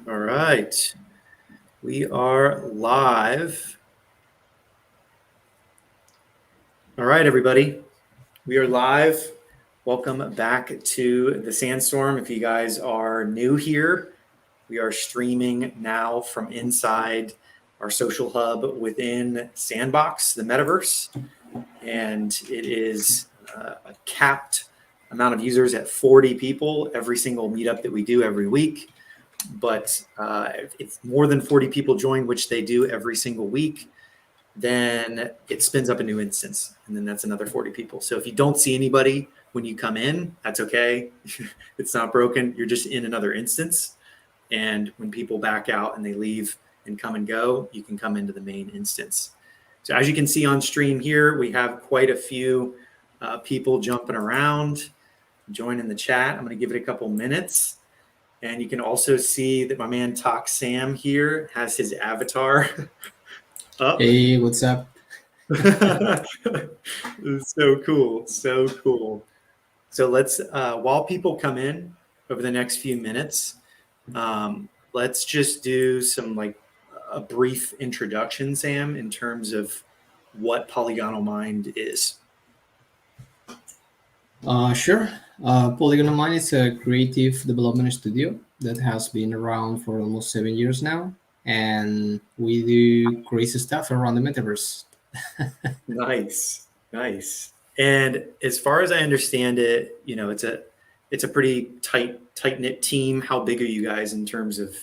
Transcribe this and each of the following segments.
All right. We are live. All right, everybody. We are live. Welcome back to the Sandstorm. If you guys are new here, we are streaming now from inside our social hub within Sandbox, the metaverse. And it is a capped amount of users at 40 people every single meetup that we do every week. But if more than 40 people join, which they do every single week, then it spins up a new instance, and then that's another 40 people. So if you don't see anybody when you come in, that's okay. It's not broken. You're just in another instance. And when people back out and they leave and come and go, you can come into the main instance. So as you can see on stream here, we have quite a few people jumping around, joining the chat. I'm going to give it a couple minutes. And you can also see that my man Talk Sam here has his avatar up. Hey, what's up? So cool. So cool. So let's, while people come in over the next few minutes, let's just do some a brief introduction, Sam, in terms of what Polygonal Mind is. Sure. Polygonal Mind is a creative development studio that has been around for almost 7 years now, and we do crazy stuff around the metaverse. Nice. And as far as I understand it, it's a pretty tight knit team. How big are you guys in terms of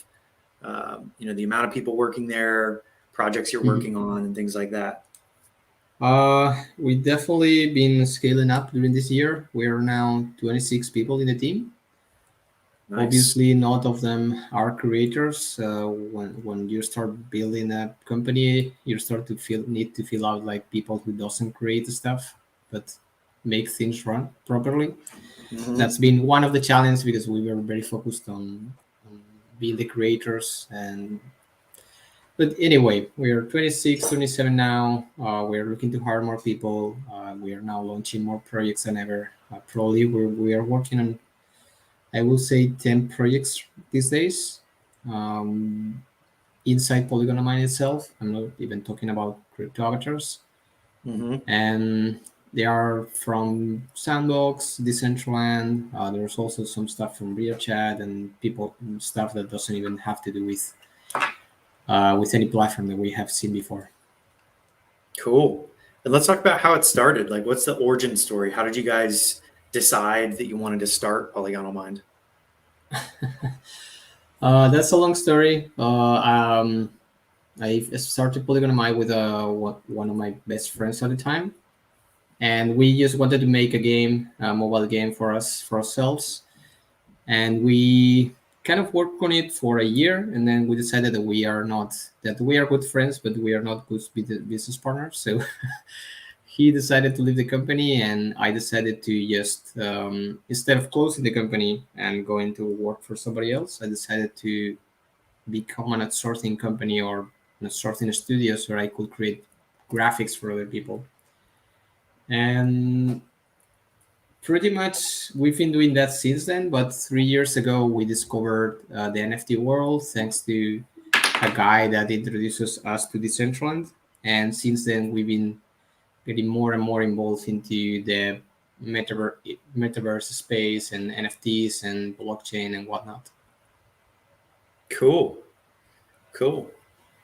the amount of people working there, projects you're working on, and things like that? We've definitely been scaling up during this year. We are now 26 people in the team. Nice. Obviously, not of them are creators. When you start building a company, you start to need to fill out like people who doesn't create stuff, but make things run properly. Mhm. That's been one of the challenges because we were very focused on being the creators. But anyway, we are 26, 27 now. We are looking to hire more people. We are now launching more projects than ever. Probably we are working on, I will say, 10 projects these days inside Polygonal Mind itself. I'm not even talking about crypto avatars. Mhm. And they are from Sandbox, Decentraland. There's also some stuff from RealChat and stuff that doesn't even have to do with any platform that we have seen before. Cool. And let's talk about how it started. Like, what's the origin story? How did you guys decide that you wanted to start Polygonal Mind? That's a long story. I started Polygonal Mind with one of my best friends at the time, and we just wanted to make a mobile game for ourselves, and we kind of worked on it for a year, and then we decided that we are good friends, but we are not good business partners. So he decided to leave the company, and I decided to just instead of closing the company and going to work for somebody else, I decided to become an outsourcing company or an outsourcing studio so I could create graphics for other people. And pretty much we've been doing that since then, but 3 years ago we discovered the NFT world thanks to a guy that introduces us to Decentraland. And since then we've been getting more and more involved into the metaverse space and NFTs and blockchain and whatnot. Cool.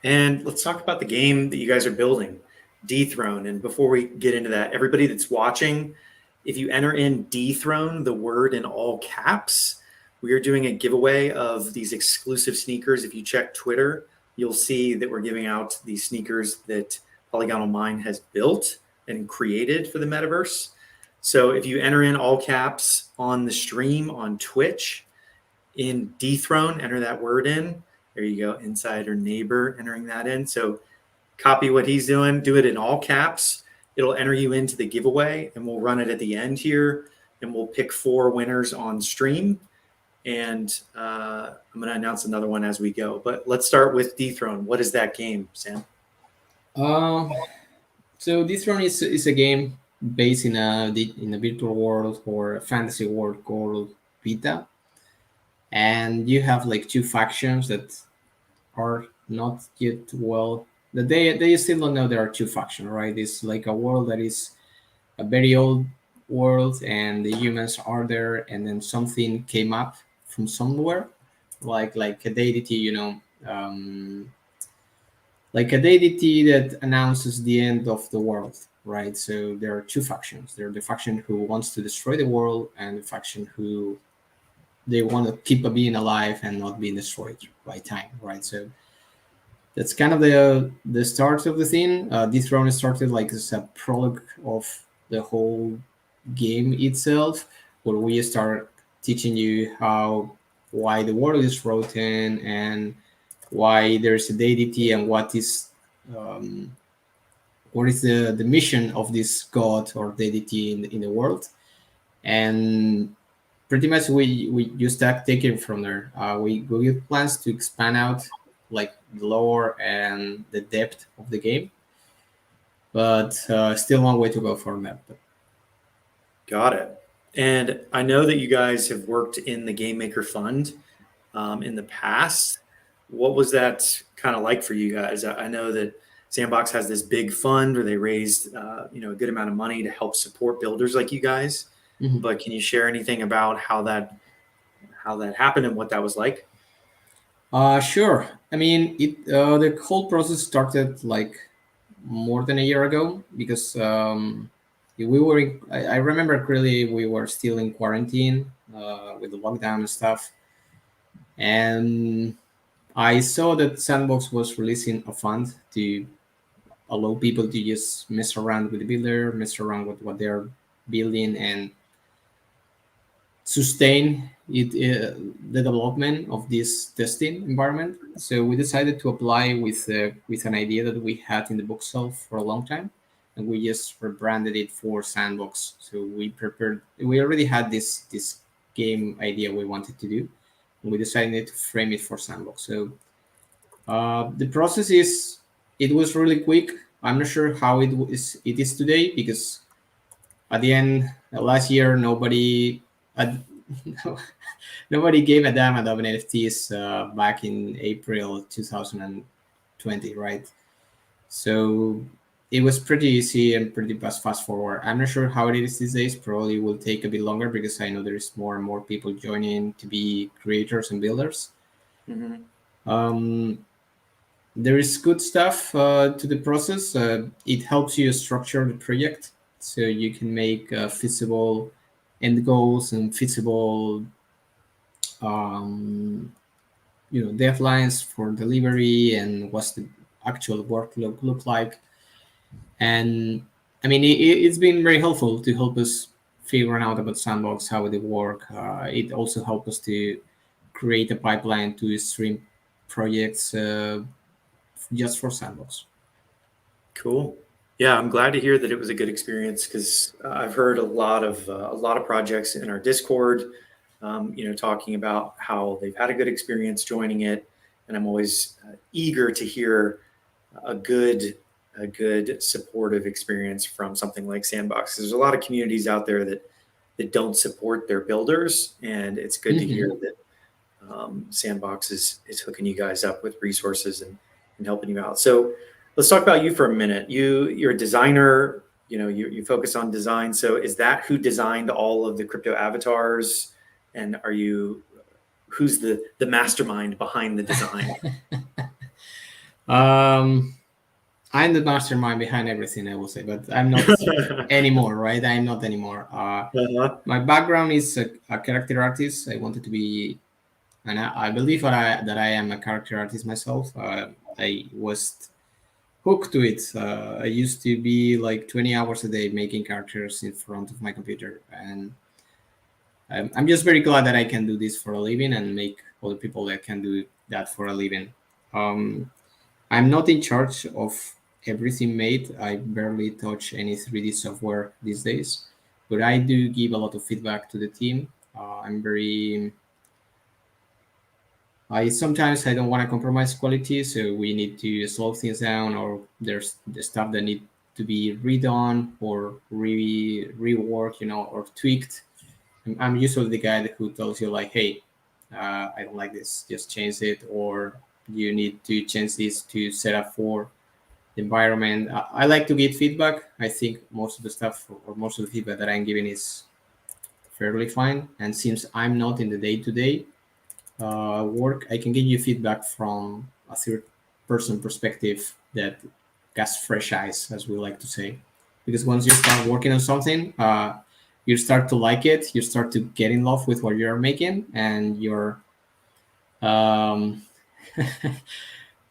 And let's talk about the game that you guys are building, Dethrone. And before we get into that, everybody that's watching, if you enter in Dethrone, the word in all caps, we are doing a giveaway of these exclusive sneakers. If you check Twitter, you'll see that we're giving out these sneakers that Polygonal Mind has built and created for the metaverse. So if you enter in all caps on the stream on Twitch, in Dethrone, enter that word in. There you go, insider neighbor, entering that in. So copy what he's doing, do it in all caps. It'll enter you into the giveaway, and we'll run it at the end here, and we'll pick 4 winners on stream. And I'm going to announce another one as we go. But let's start with Dethrone. What is that game, Sam? So Dethrone is a game based in a virtual world or a fantasy world called Vita. and you have like two factions that are not yet well. That they still don't know there are two factions, right? It's like a world that is a very old world, and the humans are there, and then something came up from somewhere, like a deity, like a deity that announces the end of the world, right? So there are two factions. There are the faction who wants to destroy the world, and the faction who they want to keep a being alive and not being destroyed by time, right? So that's kind of the start of the thing. Dethrone started like as a prologue of the whole game itself, where we start teaching you how why the world is rotten and why there's a deity and um, what is the mission of this god or deity in the world. And pretty much we just take it from there. We have plans to expand out like the lore and the depth of the game, but still a long way to go for that. But Got it. And I know that you guys have worked in the Game Maker Fund in the past. What was that kind of like for you guys? I know that Sandbox has this big fund where they raised a good amount of money to help support builders like you guys. Mhm. But can you share anything about how that happened and what that was like? Sure. I mean, the whole process started like more than a year ago because we were. I remember clearly we were still in quarantine with the lockdown and stuff, and I saw that Sandbox was releasing a fund to allow people to just mess around with the builder, mess around with what they're building, and sustain the development of this testing environment. So we decided to apply with an idea that we had in the bookshelf for a long time, and we just rebranded it for Sandbox. So we already had this game idea we wanted to do, and we decided to frame it for Sandbox. So the process is it was really quick. I'm not sure how it is today because at the end last year uh, nobody gave a damn about NFTs back in April 2020, right? So it was pretty easy and pretty fast forward. I'm not sure how it is these days. Probably will take a bit longer because I know there's more and more people joining to be creators and builders. Mm-hmm. Um, there is good stuff to the process. It helps you structure the project so you can make feasible end goals and feasible um, deadlines for delivery and what's the actual work look like. And I mean it's been very helpful to help us figure out about Sandbox, how it work. It also helped us to create a pipeline to stream projects just for Sandbox. Cool. Yeah, I'm glad to hear that it was a good experience because I've heard a lot of projects in our Discord, talking about how they've had a good experience joining it, and I'm always eager to hear a good a good supportive experience from something like Sandbox. There's a lot of communities out there that don't support their builders, and it's good to hear Mhm. that Sandbox is hooking you guys up with resources and helping you out. So let's talk about you for a minute. You're a designer. You focus on design. So is that who designed all of the crypto avatars? And who's the mastermind behind the design? um, I'm the mastermind behind everything, I will say, but I'm not anymore, right? I'm not anymore. Uh-huh. My background is a character artist. I wanted to be, and I believe that I am a character artist myself. I was hooked to it. I used to be like 20 hours a day making characters in front of my computer, and I'm just very glad that I can do this for a living and make other people that can do that for a living. Um, I'm not in charge of everything made. I barely touch any 3D software these days, but I do give a lot of feedback to the team. I'm very. I sometimes I don't want to compromise quality, so we need to slow things down, or there's the stuff that need to be redone or reworked, or tweaked. I'm usually the guy who tells you like, hey, I don't like this, just change it, or you need to change this to set up for the environment. I like to get feedback. I think most of the stuff or most of the feedback that I'm giving is fairly fine. And since I'm not in the day-to-day work, I can give you feedback from a third person perspective that casts fresh eyes, as we like to say. Because once you start working on something, you start to like it, you start to get in love with what you're making, and um,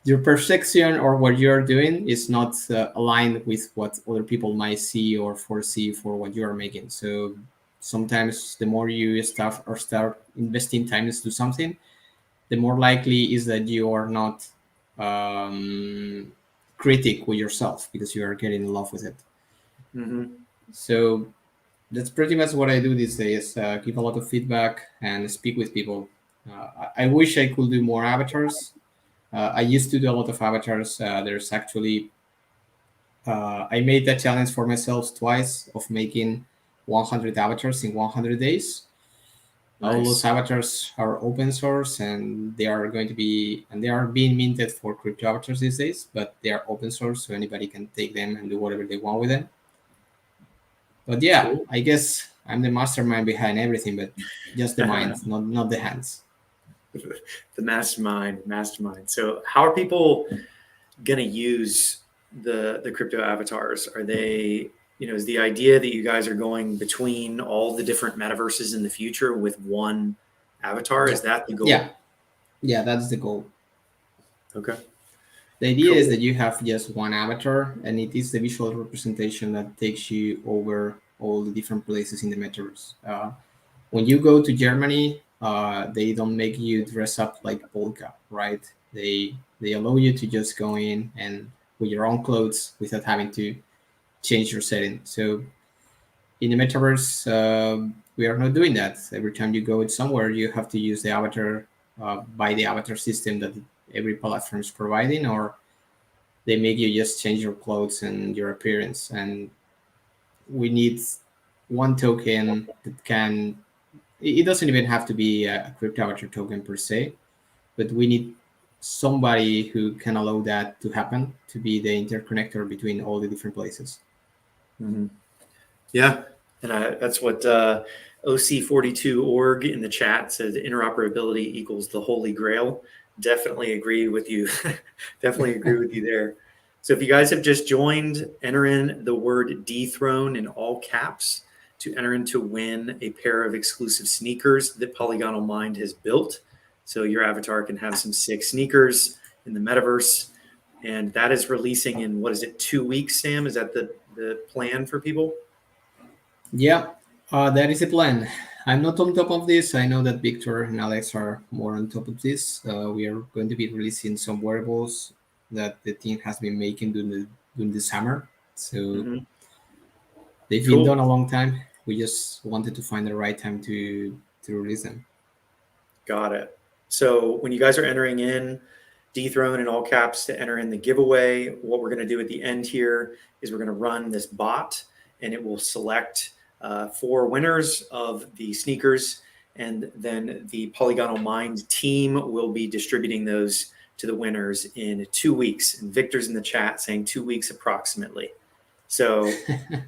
your perception or what you're doing is not aligned with what other people might see or foresee for what you're making. So sometimes the more you start investing time into something, the more likely is that you are not um, critic with yourself because you are getting in love with it. Mm-hmm. So that's pretty much what I do these days. Give a lot of feedback and speak with people. I wish I could do more avatars. I used to do a lot of avatars. There's actually I made that challenge for myself twice of making 100 avatars in 100 days. All those Nice. avatars are open source, and they are being minted for crypto avatars these days, but they are open source, so anybody can take them and do whatever they want with them. But yeah, Cool. I guess I'm the mastermind behind everything, but just the mind, not the hands. The mastermind. So how are people going to use the crypto avatars? Are they, is the idea that you guys are going between all the different metaverses in the future with one avatar? Is Yeah, that the yeah, goal? yeah. That's the goal. Okay. The idea is Cool. that you have just one avatar, and it is the visual representation that takes you over all the different places in the metaverse. When you go to Germany, they don't make you dress up like polka, right? They allow you to just go in and with your own clothes without having to change your setting. So in the metaverse, we are not doing that. Every time you go somewhere, you have to use the avatar by the avatar system that every platform is providing, or they make you just change your clothes and your appearance. And we need one token that can. It doesn't even have to be a crypto avatar token per se, but we need somebody who can allow that to happen to be the interconnector between all the different places. Mhm. Yeah, and that's what OC42 org in the chat says. Interoperability equals the holy grail. Definitely agree with you. Definitely agree with you there. So if you guys have just joined, enter in the word Dethrone in all caps to enter in to win a pair of exclusive sneakers that Polygonal Mind has built. So your avatar can have some sick sneakers in the metaverse. And that is releasing in, what is it, 2 weeks, Sam? Is that the plan for people? Yeah, that is the plan. I'm not on top of this. I know that Victor and Alex are more on top of this. We are going to be releasing some wearables that the team has been making during the summer. So Mhm. they've been done Cool. a long time. We just wanted to find the right time to release them. Got it. So when you guys are entering in Dethrone in all caps to enter in the giveaway, what we're going to do at the end here is we're going to run this bot and it will select 4 winners of the sneakers. And then the Polygonal Mind team will be distributing those to the winners in 2 weeks. And Victor's in the chat saying 2 weeks approximately. So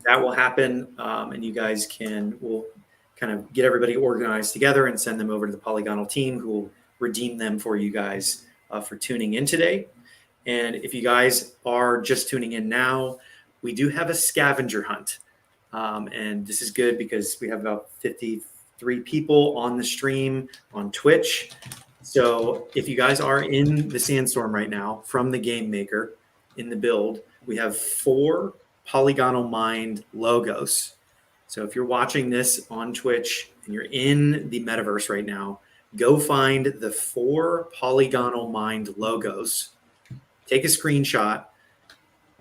that will happen. And you guys will kind of get everybody organized together and send them over to the Polygonal team who will redeem them for you guys for tuning in today. And if you guys are just tuning in now, we do have a scavenger hunt. And this is good because we have about 53 people on the stream on Twitch. So if you guys are in the Sandstorm right now from the game maker in the build, we have 4 Polygonal Mind logos. So if you're watching this on Twitch and you're in the metaverse right now, go find the 4 Polygonal Mind logos, take a screenshot,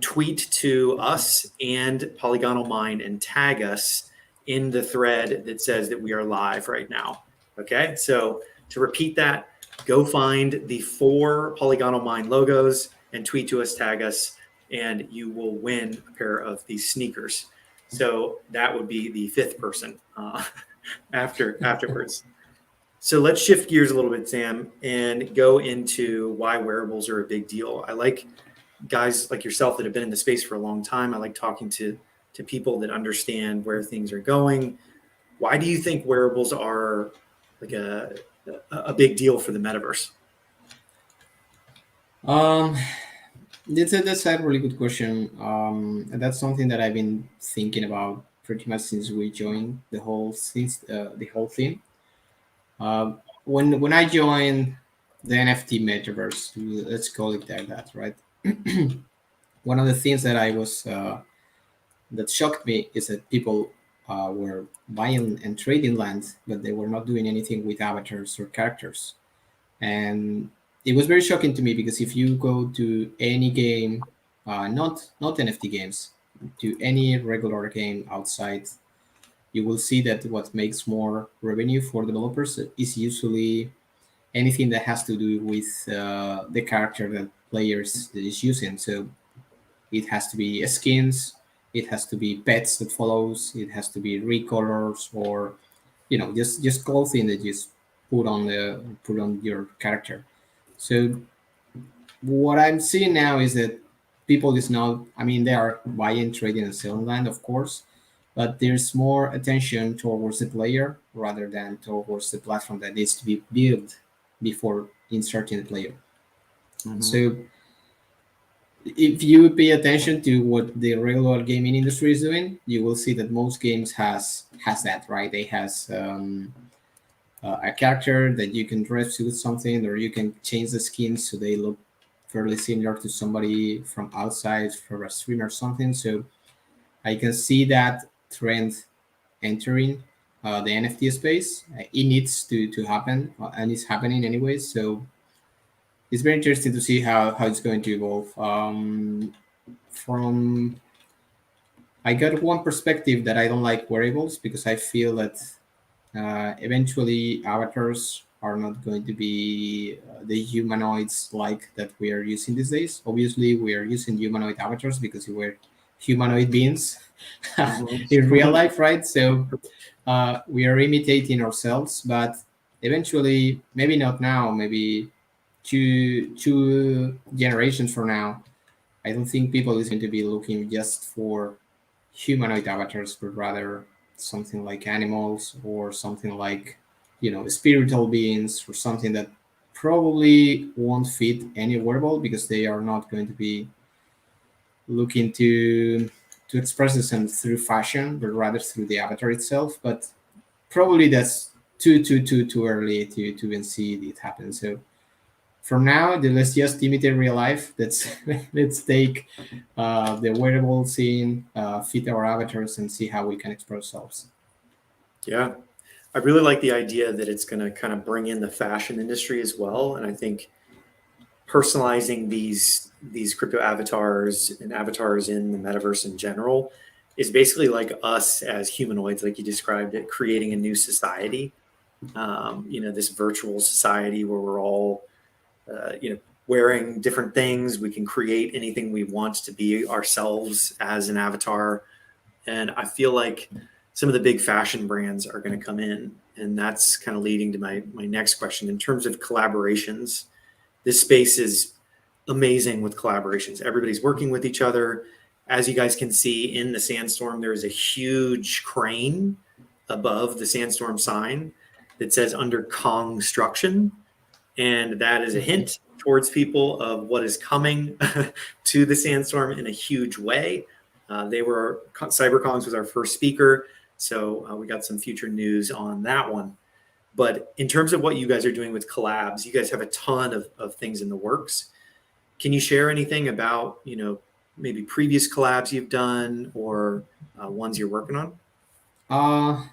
tweet to us and Polygonal Mind and tag us in the thread that says that we are live right now. Okay, so to repeat that, go find the 4 Polygonal Mind logos and tweet to us, tag us, and you will win a pair of these sneakers. So that would be the 5th person afterwards. So let's shift gears a little bit, Sam, and go into why wearables are a big deal. I like guys like yourself that have been in the space for a long time. I like talking to people that understand where things are going. Why do you think wearables are like a big deal for the metaverse? Um, that's a really good question. And that's something that I've been thinking about pretty much since we joined the whole thing. When I joined the NFT metaverse, let's call it like that, right? One of the things that I was that shocked me is that people were buying and trading land, but they were not doing anything with avatars or characters. And it was very shocking to me because if you go to any game, not NFT games, to any regular game outside, you will see that what makes more revenue for developers is usually anything that has to do with the character that players is using. So it has to be skins, it has to be pets that follows, it has to be recolors, or just clothing that you just put on your character. So what I'm seeing now is that people is not. I mean, they are buying, trading, and selling land, of course, but there's more attention towards the player rather than towards the platform that needs to be built before inserting the player. Mm-hmm. So if you pay attention to what the regular gaming industry is doing, you will see that most games has that, right. They has a character that you can dress with something, or you can change the skins so they look fairly similar to somebody from outside, for a streamer or something. So I can see that trend entering the NFT space. It needs to happen, and it's happening anyway. So it's very interesting to see how it's going to evolve. From I got one perspective that I don't like wearables because I feel that eventually avatars are not going to be the humanoids like that we are using these days. Obviously, we are using humanoid avatars because we're humanoid beings in real Mm-hmm. life, right? So we are imitating ourselves, but eventually, maybe not now, maybe two generations from now, I don't think people is going to be looking just for humanoid avatars, but rather something like animals or something like, spiritual beings or something that probably won't fit any wearable because they are not going to be looking to express themselves through fashion, but rather through the avatar itself. But probably that's too early to even see it happen. So from now, let's just imitate real life. Let's take the wearable scene, fit our avatars, and see how we can express ourselves. Yeah, I really like the idea that it's going to kind of bring in the fashion industry as well, and I think personalizing these crypto avatars and avatars in the metaverse in general is basically like us as humanoids, like you described it, creating a new society. This virtual society where we're all, wearing different things. We can create anything we want to be ourselves as an avatar, and I feel like some of the big fashion brands are going to come in, and that's kind of leading to my next question in terms of collaborations. This space is amazing with collaborations. Everybody's working with each other. As you guys can see in the Sandstorm, there is a huge crane above the Sandstorm sign that says under construction. And that is a hint towards people of what is coming to the Sandstorm in a huge way. CyberCons was our first speaker. So we got some future news on that one. But in terms of what you guys are doing with collabs, you guys have a ton of things in the works. Can you share anything about, maybe previous collabs you've done or ones you're working on? Uh,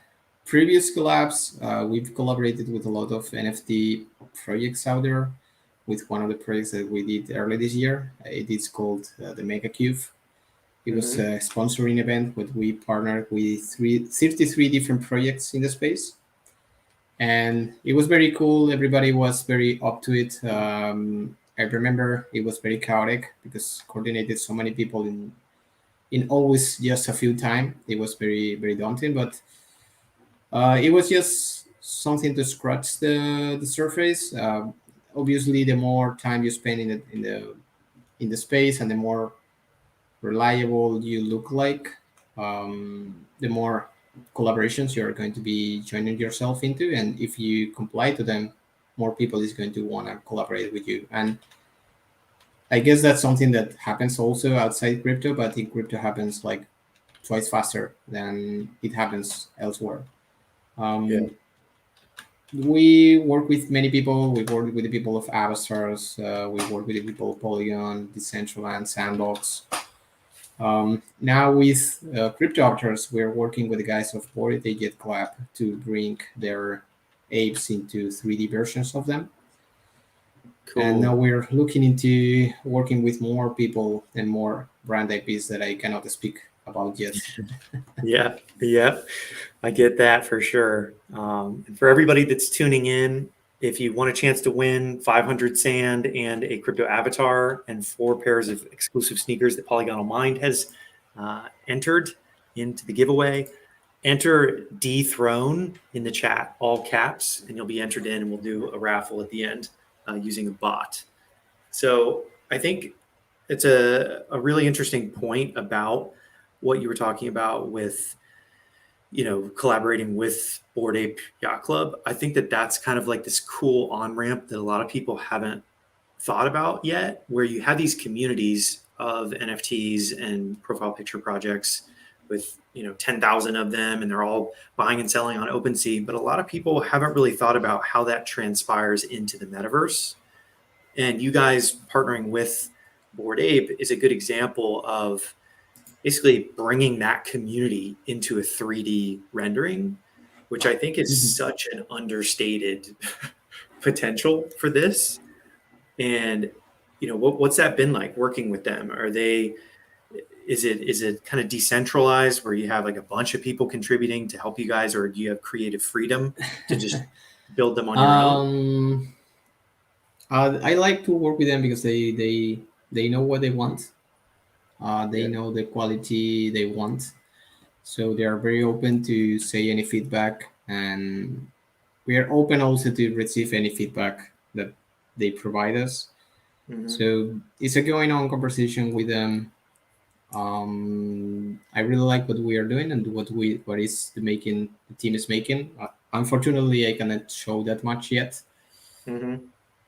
Previous collabs, we've collaborated with a lot of NFT projects out there. With one of the projects that we did early this year, it is called the Mega Cube. It was Mm-hmm. a sponsoring event where we partnered with 33 different projects in the space, and it was very cool. Everybody was very up to it. I remember it was very chaotic because coordinated so many people in always just a few time. It was very daunting, but it was just something to scratch the surface. Obviously, the more time you spend in the space and the more reliable you look like, the more collaborations you're going to be joining yourself into, and if you comply to them, more people is going to want to collaborate with you. And I guess that's something that happens also outside crypto, but in crypto happens like twice faster than it happens elsewhere. Yeah. um, we work with many people. We work with the people of avatars. We work with the people of Polygon, Decentraland, Sandbox. Now with crypto avatars, we're working with the guys of Bored Ape Club to bring their apes into 3D versions of them. And now Cool. we're looking into working with more people and more brand IPs that I cannot speak about yet. Yeah. Yeah. I get that for sure. And for everybody that's tuning in, if you want a chance to win 500 sand and a crypto avatar and 4 pairs of exclusive sneakers that Polygonal Mind has entered into the giveaway, enter Dethrone in the chat, all caps, and you'll be entered in, and we'll do a raffle at the end using a bot. So I think it's a really interesting point about what you were talking about with collaborating with Bored Ape Yacht Club. I think that that's kind of like this cool on ramp that a lot of people haven't thought about yet, where you have these communities of NFTs and profile picture projects with 10,000 of them, and they're all buying and selling on OpenSea. But a lot of people haven't really thought about how that transpires into the metaverse. And you guys partnering with Bored Ape is a good example of basically bringing that community into a 3D rendering, which I think is Mhm. such an understated potential for this. And what's that been like working with them? Is it kind of decentralized where you have like a bunch of people contributing to help you guys, or do you have creative freedom to just build them on your own? um, I like to work with them because they know what they want. They Yeah. know the quality they want, so they are very open to say any feedback, and we are open also to receive any feedback that they provide us. Hmm. So it's a going on conversation with them. I really like what we are doing and what the team is making. Unfortunately, I cannot show that much yet. Hmm.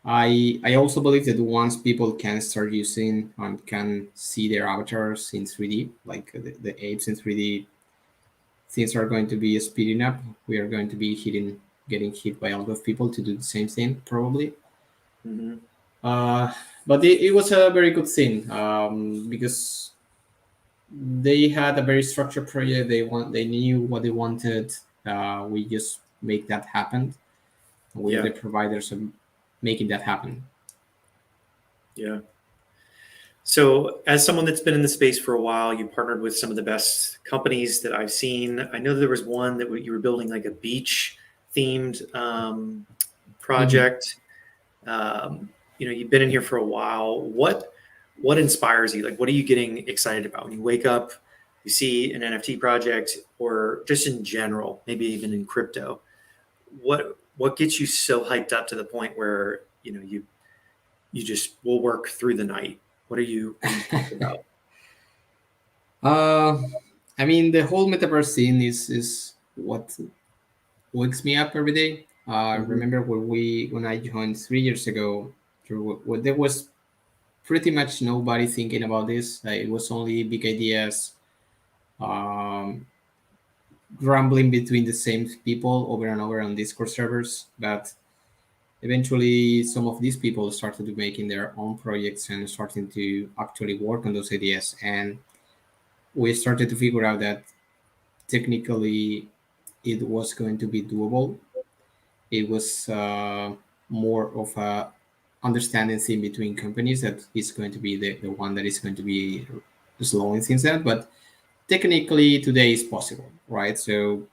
I also believe that once people can start using and can see their avatars in 3D, like the apes in 3D, things are going to be speeding up. We are going to be getting hit by a lot of people to do the same thing, probably. Hmm. Uh, but it was a very good thing because they had a very structured project. They knew what they wanted. We just make that happen. We are Yeah. the providers of making that happen. Yeah. So, as someone that's been in the space for a while, you partnered with some of the best companies that I've seen. I know there was one that you were building like a beach themed Mhm. project. You've been in here for a while. What inspires you? Like, what are you getting excited about when you wake up? You see an NFT project, or just in general, maybe even in crypto. What gets you so hyped up to the point where you just will work through the night? What are you pumped about? Uh, I mean, the whole metaverse scene is what wakes me up every day. I Hmm. remember when I joined 3 years ago, there was pretty much nobody thinking about this. It was only big ideas, um, rambling between the same people over and over on Discord servers. But eventually, some of these people started to making their own projects and starting to actually work on those ideas. And we started to figure out that technically it was going to be doable. It was more of a understanding thing between companies that is going to be the one that is going to be slowing things down. But technically today is possible, right? So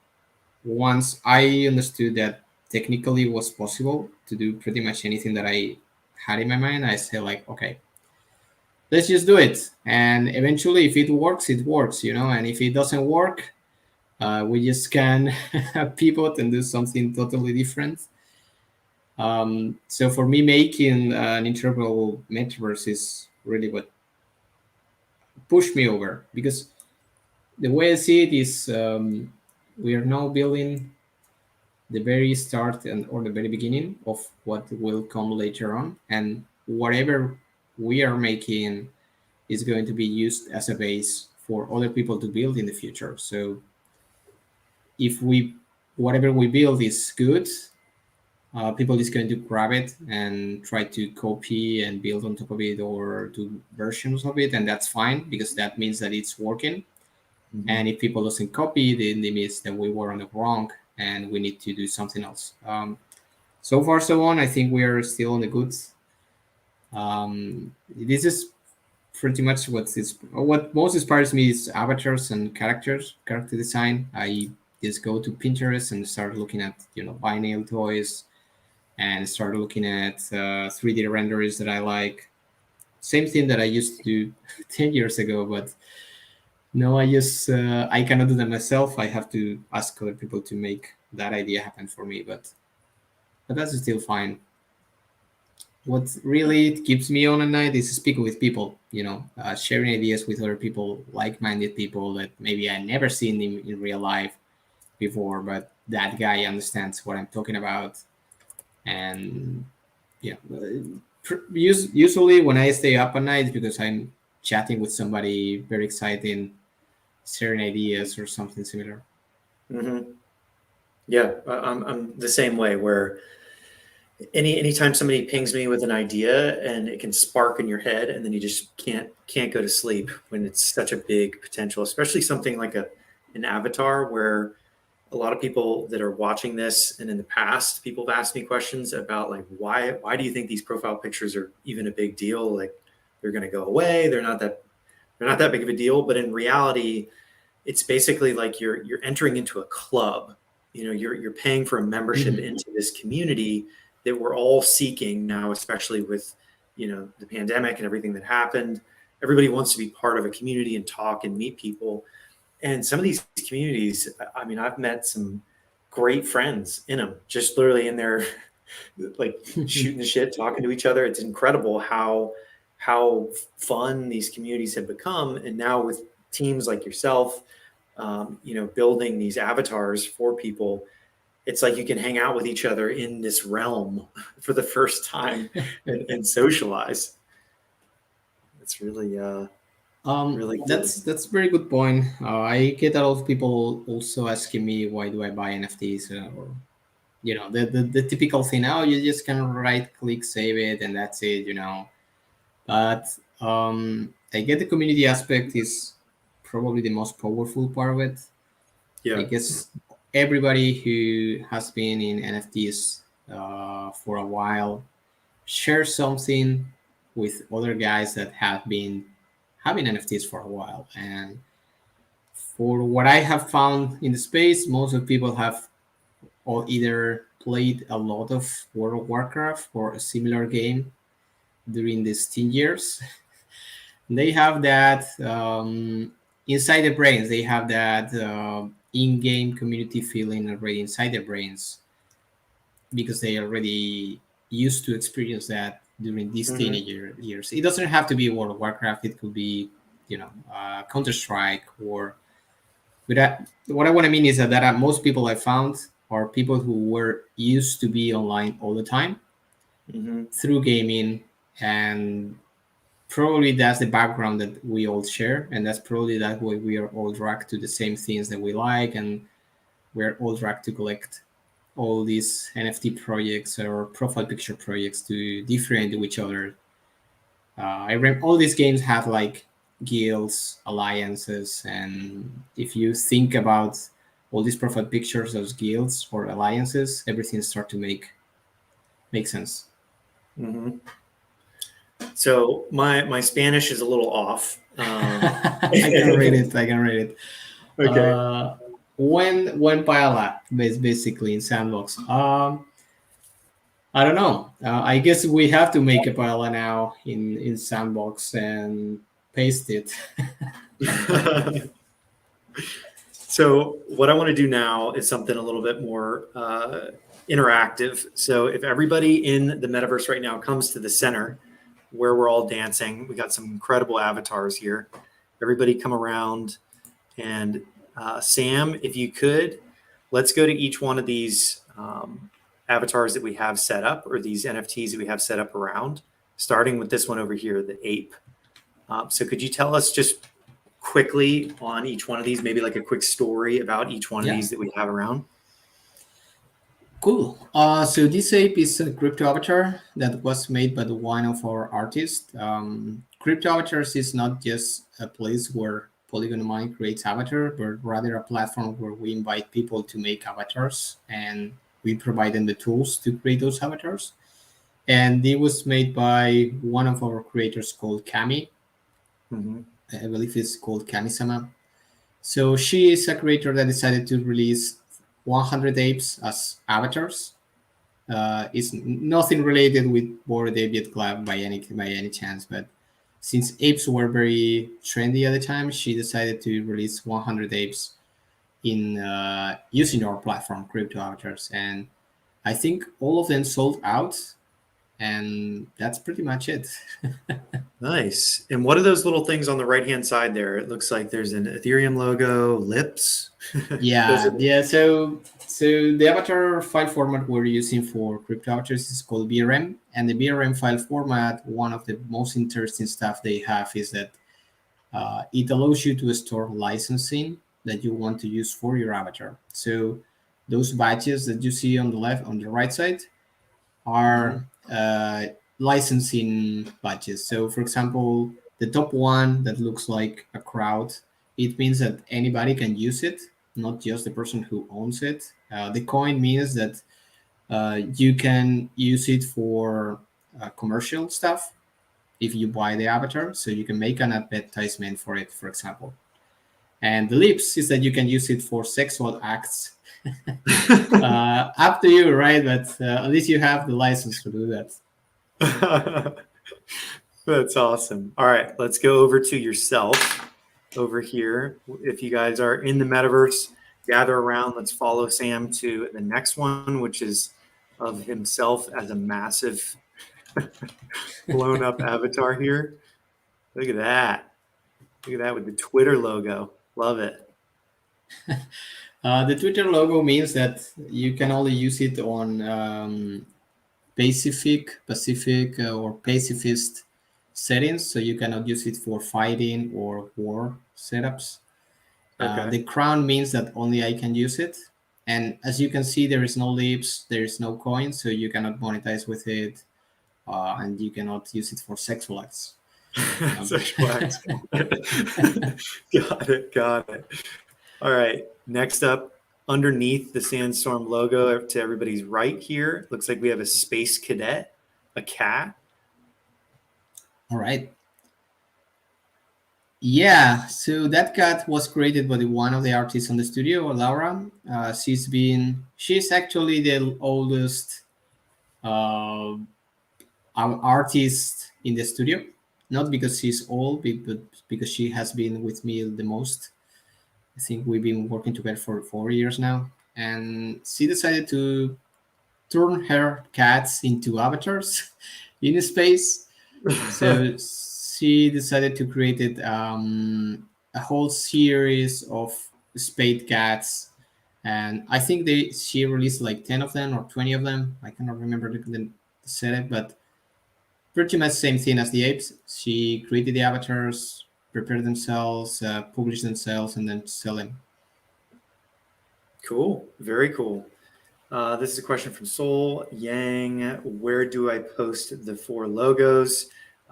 once I understood that technically it was possible to do pretty much anything that I had in my mind, I said like, okay, let's just do it. And eventually if it works, it works, and if it doesn't work, We just can pivot and do something totally different. So for me, making an interoperable metaverse is really what pushed me over, because the way I see it is, we are now building the very start and or the very beginning of what will come later on, and whatever we are making is going to be used as a base for other people to build in the future. So if we whatever we build is good, people is going to grab it and try to copy and build on top of it or do versions of it, and that's fine because that means that it's working. And if people doesn't copy, then it means that we were on the wrong and we need to do something else. So far, so on. I think we are still on the goods. This is pretty much what most inspires me is avatars and character design. I just go to Pinterest and start looking at vinyl toys and start looking at 3D renderers that I like. Same thing that I used to do 10 years ago, but no, I cannot do that myself. I have to ask other people to make that idea happen for me, but that's still fine. What really keeps me on at night is speaking with people, sharing ideas with other people, like-minded people that maybe I never seen in real life before, but that guy understands what I'm talking about. And yeah, usually when I stay up at night, it's because I'm chatting with somebody very exciting, sharing ideas or something similar. Mm-hmm. Yeah, I'm the same way. Where anytime somebody pings me with an idea and it can spark in your head, and then you just can't go to sleep when it's such a big potential, especially something like an avatar, where a lot of people that are watching this, and in the past, people have asked me questions about like why do you think these profile pictures are even a big deal? Like they're going to go away. They're not that big of a deal. But in reality, it's basically like you're entering into a club. You're paying for a membership Mhm. into this community that we're all seeking now, especially with the pandemic and everything that happened. Everybody wants to be part of a community and talk and meet people. And some of these communities, I mean, I've met some great friends in them, just literally in there, like shooting the shit, talking to each other. It's incredible how fun these communities have become. And now with teams like yourself, building these avatars for people, it's like you can hang out with each other in this realm for the first time and socialize. It's really good. That's a very good point. I get a lot of people also asking me why do I buy NFTs, or the typical thing. Oh, you just can right click, save it, and that's it. But I get the community aspect is probably the most powerful part of it. I Yeah. guess everybody who has been in NFTs for a while shares something with other guys that have been having NFTs for a while. And for what I have found in the space, most of the people have or either played a lot of World of Warcraft or a similar game during these 10 years. They have that inside their brains. They have that in-game community feeling already inside their brains because they already used to experience that during these Hmm. teenager years. It doesn't have to be World of Warcraft. It could be, Counter Strike or. But what I want to mean is that most people I found are people who were used to be online all the time Hmm. through gaming, and probably that's the background that we all share, and that's probably that way we are all dragged to the same things that we like, and we're all dragged to collect all these NFT projects or profile picture projects to differentiate each other. I remember all these games have like guilds, alliances, and if you think about all these profile pictures as guilds or alliances, everything start to make sense. Hmm. So my Spanish is a little off. I can read it. I can read it. Okay. When paella is basically in Sandbox. I don't know. I guess we have to make a paella now in Sandbox and paste it. So what I want to do now is something a little bit more interactive. So if everybody in the metaverse right now comes to the center where we're all dancing, we got some incredible avatars here. Everybody come around, and Sam, if you could, let's go to each one of these avatars that we have set up, or these NFTs that we have set up around, starting with this one over here, the ape. So could you tell us just quickly on each one of these, maybe like a quick story about each one of Yeah. these that we have around? Cool. So this ape is a crypto avatar that was made by one of our artists. Crypto avatars is not just a place where Polygonal Mind creates avatar, but rather a platform where we invite people to make avatars and we provide them the tools to create those avatars. And it was made by one of our creators called Kami. Mm-hmm. I believe it's called Kami-sama. So she is a creator that decided to release 100 apes as avatars. It's nothing related with Bored Ape Yacht Club by any chance, but since apes were very trendy at the time, she decided to release 100 apes in using our platform, Crypto Avatars, and I think all of them sold out, and that's pretty much it. Nice. And what are those little things on the right-hand side there? It looks like there's an Ethereum logo, lips. Those are Yeah. So the avatar file format we're using for crypto avatars is called BRM, and the BRM file format. One of the most interesting stuff they have is that it allows you to store licensing that you want to use for your avatar. So those badges that you see on the right side, are licensing badges. So, for example, the top one that looks like a crowd, it means that anybody can use it, not just the person who owns it. The coin means that you can use it for commercial stuff if you buy the avatar, so you can make an advertisement for it, for example. And the lips is that you can use it for sexual acts. Up to you, right? But at least you have the license to do that. That's awesome. All right, let's go over to yourself over here. If you guys are in the metaverse, gather around. Let's follow Sam to the next one, which is of himself as a massive blown up avatar here. Look at that. Look at that with the Twitter logo. Love it. The Twitter logo means that you can only use it on Pacific or pacifist settings, so you cannot use it for fighting or war setups. Okay. The crown means that only I can use it. And as you can see, there is no lips, there is no coin, so you cannot monetize with it, and you cannot use it for sexual acts. Sexual acts. Got it. Got it. All right. Next up, underneath the Sandstorm logo to everybody's right here, looks like we have a space cadet, a cat. All right. Yeah, so that cat was created by one of the artists on the studio, Laura. She's actually the oldest artist in the studio. Not because she's old, but because she has been with me the most. I think we've been working together for 4 years now, and she decided to turn her cats into avatars in space. So she decided to create a whole series of spade cats, and I think she released like 10 of them or 20 of them. I cannot remember the setup, but pretty much same thing as the apes. She created the avatars, prepared themselves, published themselves, and then sell them. Cool. Very cool. This is a question from Soul Yang. Where do I post the 4 logos?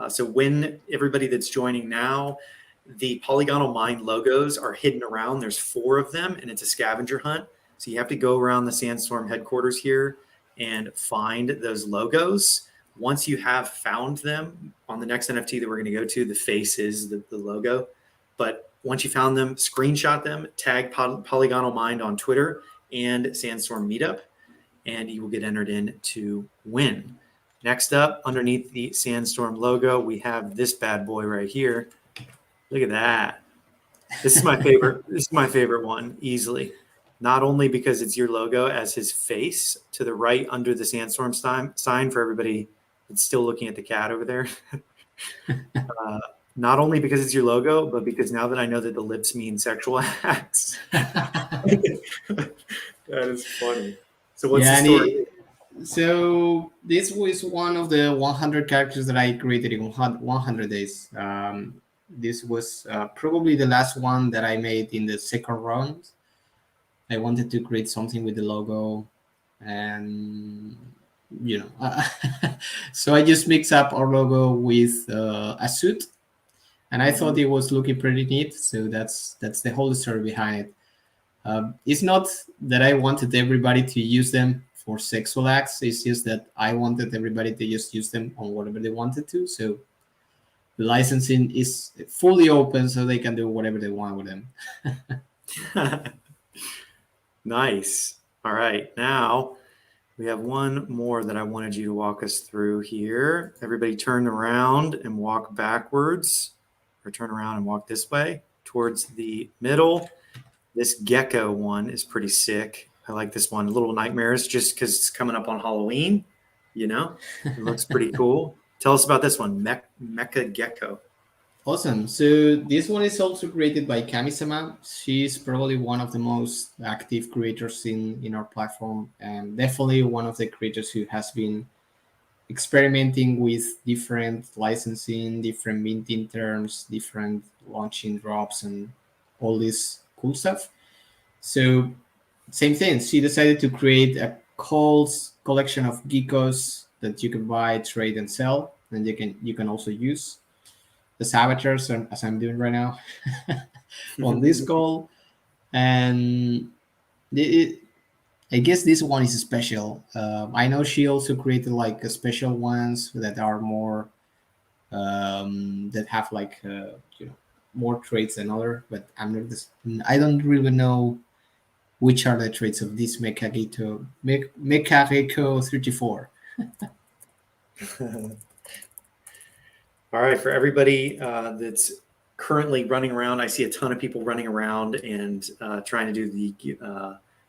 So when everybody that's joining now, the Polygonal Mind logos are hidden around. There's 4 of them, and it's a scavenger hunt. So you have to go around the Sandstorm headquarters here and find those logos. Once you have found them, on the next NFT that we're going to go to, the face is the logo. But once you found them, screenshot them, tag Polygonal Mind on Twitter and Sandstorm Meetup, and you will get entered in to win. Next up, underneath the Sandstorm logo, we have this bad boy right here. Look at that. This is my favorite. This is my favorite one, easily. Not only because it's your logo as his face to the right under the Sandstorm sign for everybody that's still looking at the cat over there. Not only because it's your logo, but because now that I know that the lips mean sexual acts. That is funny. So what's the Yeah, story? so this was one of the 100 characters that I created in 100 days. This was probably the last one that I made in the second round. I wanted to create something with the logo, and so I just mixed up our logo with a suit, and I thought Mhm. it was looking pretty neat. So that's the whole story behind it. It's not that I wanted everybody to use them for sexual acts. It's just that I wanted everybody to just use them on whatever they wanted to. So the licensing is fully open, so they can do whatever they want with them. Nice. All right. Now we have one more that I wanted you to walk us through here. Everybody turn around and walk backwards, or turn around and walk this way towards the middle. This gecko one is pretty sick. I like this one. Little Nightmares, just because it's coming up on Halloween. It looks pretty cool. Tell us about this one, Mecha Gecko. Awesome. So this one is also created by Kamisama. She's probably one of the most active creators in our platform, and definitely one of the creators who has been experimenting with different licensing, different minting terms, different launching drops, and all this cool stuff. So same thing. She decided to create a whole collection of geckos that you can buy, trade, and sell, and you can also use as avatars, as I'm doing right now on this call. And it, I guess this one is special. I know she also created like special ones that are more that have like more traits than other. But I'm not this. I don't really know which are the traits of this Mekageko 34. All right, for everybody that's currently running around, I see a ton of people running around and trying to do the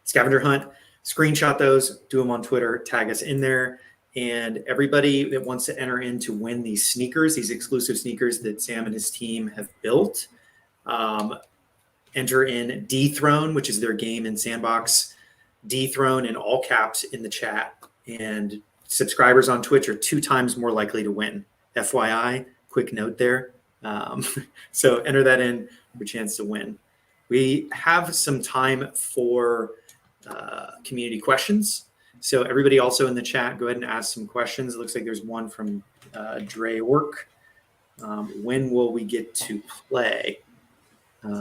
scavenger hunt. Screenshot those, do them on Twitter, tag us in there. And everybody that wants to enter in to win these sneakers, these exclusive sneakers that Sam and his team have built, um, enter in Dethrone, which is their game in Sandbox. Dethrone in all caps in the chat. And subscribers on Twitch are 2 times more likely to win. FYI, quick note there. Um, so enter that in for a chance to win. We have some time for community questions. So everybody also in the chat, go ahead and ask some questions. It looks like there's one from Dre Work. When will we get to play?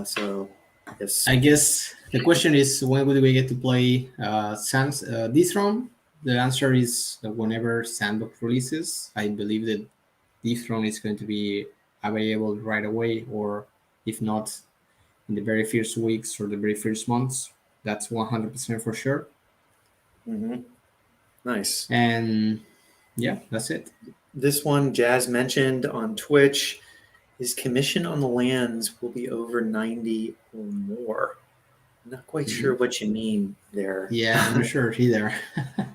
So yes. I guess the question is when would we get to play Dethrone? The answer is whenever Sandbox releases. I believe that Dethrone is going to be available right away, or if not, in the very first weeks or the very first months. That's 100% for sure. Mm-hmm. Nice. And yeah, that's it. This one, Jazz mentioned on Twitch, his commission on the lands will be over 90 or more. I'm not quite sure what you mean there. Yeah, I'm not sure either.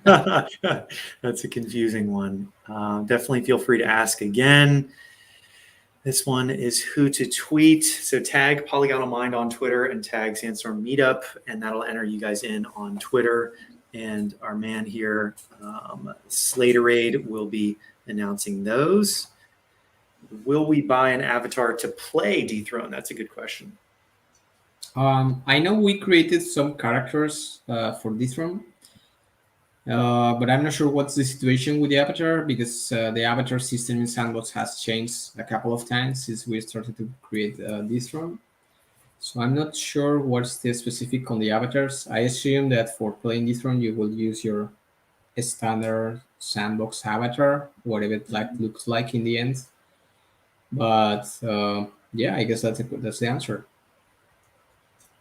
That's a confusing one. Definitely feel free to ask again. This one is who to tweet. So tag Polygonal Mind on Twitter and tag Sandstorm Meetup, and that'll enter you guys in on Twitter. And our man here, Slaterade, will be announcing those. Will we buy an avatar to play Dethrone? That's a good question. I know we created some characters for this one, but I'm not sure what's the situation with the avatar, because the avatar system in Sandbox has changed a couple of times since we started to create this one. So I'm not sure what's the specific on the avatars. I assume that for playing this one, you will use your standard Sandbox avatar, whatever it looks like in the end. But yeah, I guess that's the answer.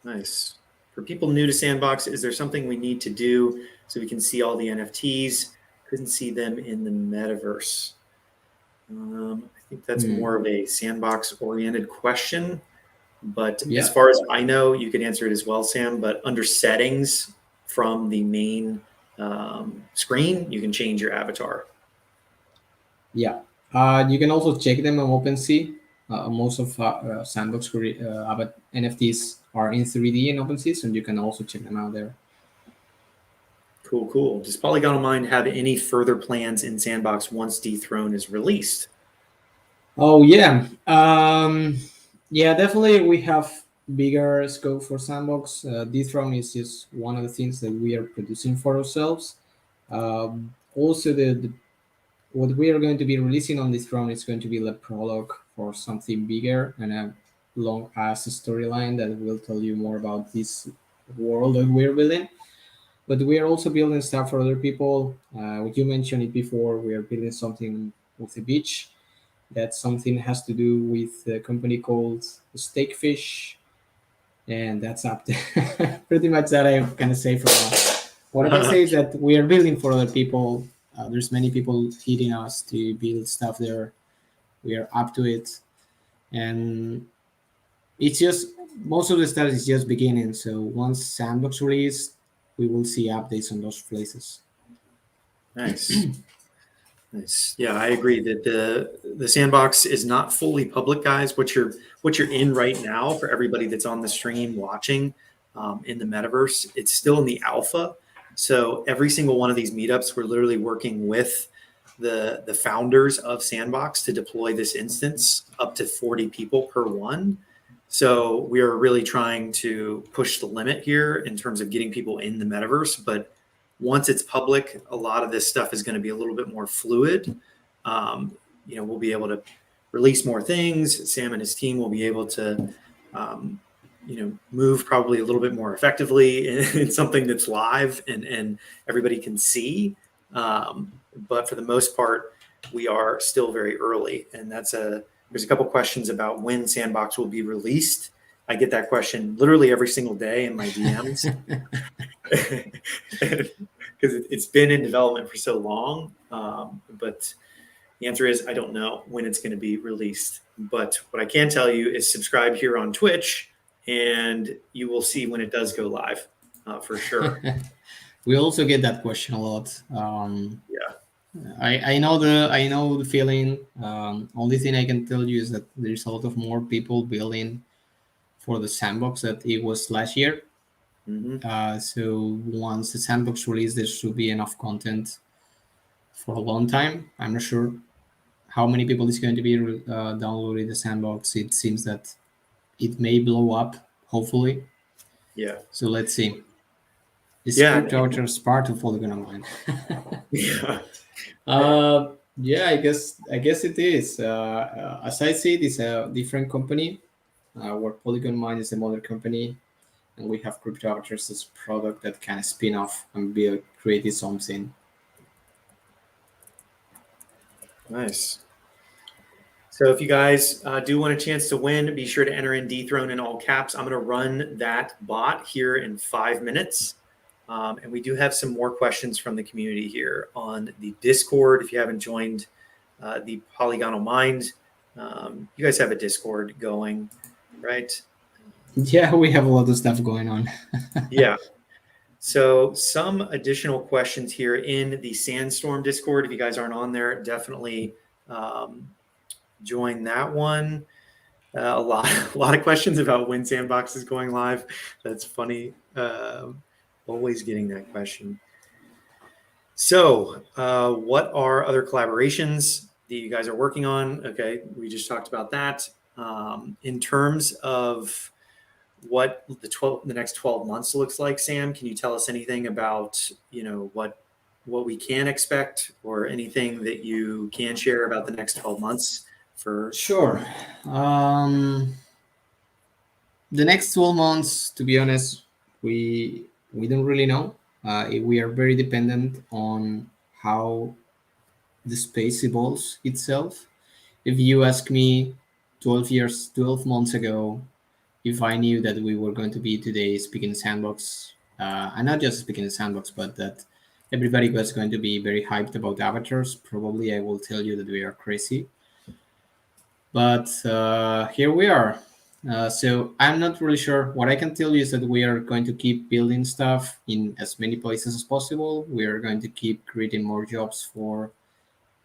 Nice. For people new to Sandbox, is there something we need to do so we can see all the NFTs? Couldn't see them in the metaverse. I think that's more of a Sandbox oriented question. But Yeah. as far as I know, you can answer it as well, Sam. But under settings from the main screen, you can change your avatar. Yeah. You can also check them on OpenSea. Most of Sandbox NFTs are in 3D in OpenSea, so you can also check them out there. Cool, cool. Does Polygonal Mind have any further plans in Sandbox once Dethrone is released? Oh yeah, yeah, definitely. We have bigger scope for Sandbox. Dethrone is just one of the things that we are producing for ourselves. Also, the what we are going to be releasing on Dethrone is going to be the prologue for something bigger and a long ass storyline that will tell you more about this world that we're building. But we are also building stuff for other people. You mentioned it before. We are building something with the beach. That something has to do with a company called Steakfish, and that's up to pretty much that I can say for now. What I can say is that we are building for other people. There's many people hitting us to build stuff there. We are up to it, and it's just most of the stuff is just beginning. So once Sandbox release, we will see updates on those places. Nice. Nice. Yeah, I agree that the sandbox is not fully public, guys. What you're in right now for everybody that's on the stream watching in the metaverse, it's still in the alpha. So every single one of these meetups, we're literally working with the founders of Sandbox to deploy this instance up to 40 people per one. So we are really trying to push the limit here in terms of getting people in the metaverse, but once it's public, a lot of this stuff is going to be a little bit more fluid. We'll be able to release more things. Sam and his team will be able to, move probably a little bit more effectively in something that's live and everybody can see. But for the most part, we are still very early, and there's a couple questions about when Sandbox will be released. I get that question literally every single day in my DMs. Because it's been in development for so long. But the answer is I don't know when it's going to be released. But what I can tell you is subscribe here on Twitch, and you will see when it does go live for sure. We also get that question a lot. Yeah. I know the feeling. Only thing I can tell you is that there's a lot of more people building for the sandbox that it was last year. So once the sandbox release, there should be enough content for a long time. I'm not sure how many people is going to be downloading the sandbox. It seems that it may blow up, hopefully. Yeah. So let's see. Is Yeah. Cryptowaters part of Polygonal Mind? Yeah. Yeah, I guess it is. As I see it, it's a different company where Polygon Mind is the mother company, and we have Cryptowaters as a product that can spin off and create something. Nice. So if you guys do want a chance to win, be sure to enter in Dethrone in all caps. I'm going to run that bot here in 5 minutes. And we do have some more questions from the community here on the Discord. If you haven't joined the Polygonal Mind, you guys have a Discord going, right? Yeah, we have a lot of stuff going on. Yeah. So some additional questions here in the Sandstorm Discord. If you guys aren't on there, definitely join that one. A lot of questions about when Sandbox is going live. That's funny. Always getting that question. So, what are other collaborations that you guys are working on? Okay, we just talked about that. In terms of what the next 12 months looks like, Sam, can you tell us anything about what we can expect, or anything that you can share about the next 12 months for? Sure. The next 12 months, to be honest, we don't really know. We are very dependent on how the space evolves itself. If you ask me 12 months ago, if I knew that we were going to be today speaking Sandbox, and not just speaking Sandbox, but that everybody was going to be very hyped about avatars, probably I will tell you that we are crazy. But here we are. So I'm not really sure. What I can tell you is that we are going to keep building stuff in as many places as possible. We are going to keep creating more jobs for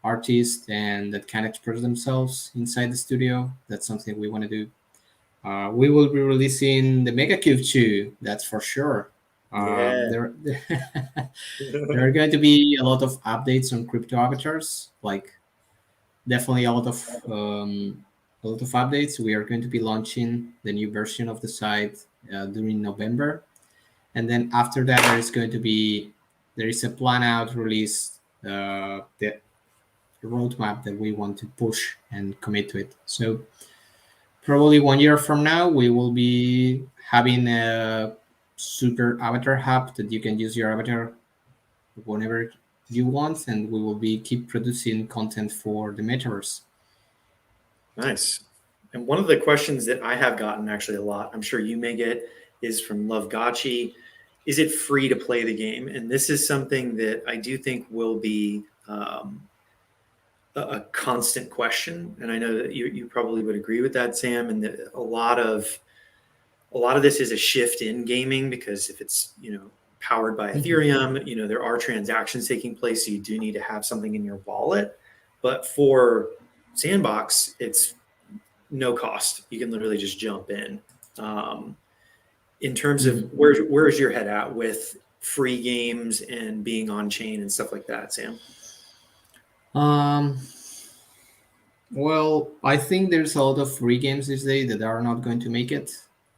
artists and that can express themselves inside the studio. That's something we want to do. We will be releasing the Mega Cube 2, that's for sure. Yeah. There, there are going to be a lot of updates on crypto avatars, like definitely a lot of updates. We are going to be launching the new version of the site during November, and then after that, there is a plan out release, the roadmap that we want to push and commit to it. So probably 1 year from now, we will be having a super avatar hub that you can use your avatar whenever you want, and we will be keep producing content for the metaverse. Nice. And one of the questions that I have gotten actually a lot, I'm sure you may get, is from Love Gotchi. Is it free to play the game? And this is something that I do think will be a constant question. And I know that you probably would agree with that, Sam. And that a lot of this is a shift in gaming because if it's powered by Mhm. Ethereum, there are transactions taking place, so you do need to have something in your wallet. But for Sandbox, it's no cost. You can literally just jump in. Um, in terms of Mhm. where's your head at with free games and being on chain and stuff like that, Sam? Um, well, I think there's a lot of free games these days that are not going to make it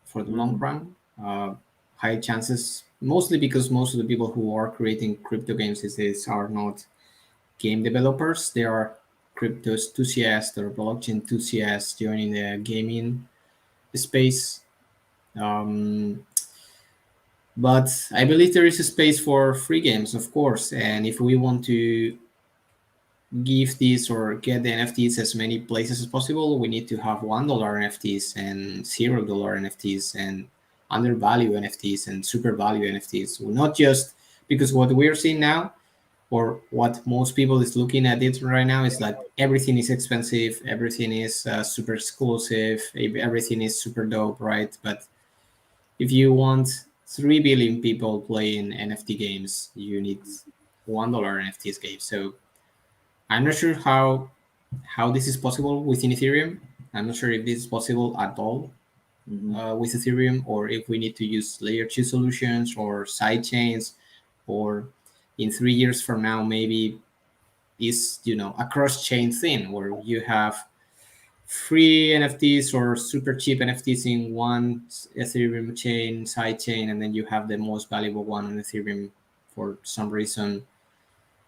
for the long Mm, run. High chances, mostly because most of the people who are creating crypto games these days are not game developers. They are crypto enthusiasts or blockchain enthusiasts joining the gaming space. Um, but I believe there is a space for free games, of course. And if we want to give these or get the NFTs as many places as possible, we need to have $1 NFTs and $0 NFTs and undervalue NFTs and super value NFTs. Not just because what we're seeing now, or what most people is looking at it right now, is that everything is expensive, everything is super exclusive, everything is super dope, right? But if you want 3 billion people playing NFT games, you need $1 NFTs games. So I'm not sure how this is possible within Ethereum. I'm not sure if this is possible at all mhm. with Ethereum, or if we need to use layer two solutions or side chains, or in 3 years from now, maybe is a cross chain thing where you have free NFTs or super cheap NFTs in one Ethereum chain, side chain, and then you have the most valuable one on Ethereum for some reason.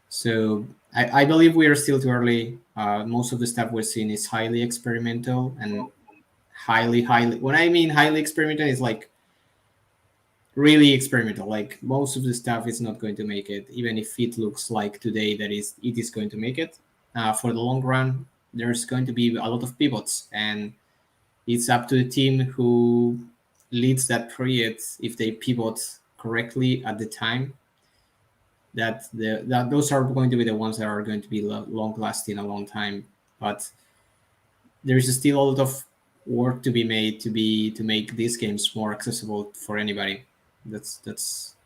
So I believe we are still too early. Most of the stuff we're seeing is highly experimental and highly. When I mean highly experimental, is like really experimental. Like most of the stuff is not going to make it, even if it looks like today that it is going to make it. For the long run, there's going to be a lot of pivots, and it's up to the team who leads that project if they pivot correctly at the time. That those are going to be the ones that are going to be long lasting a long time. But there's still a lot of work to be made to make these games more accessible for anybody. That's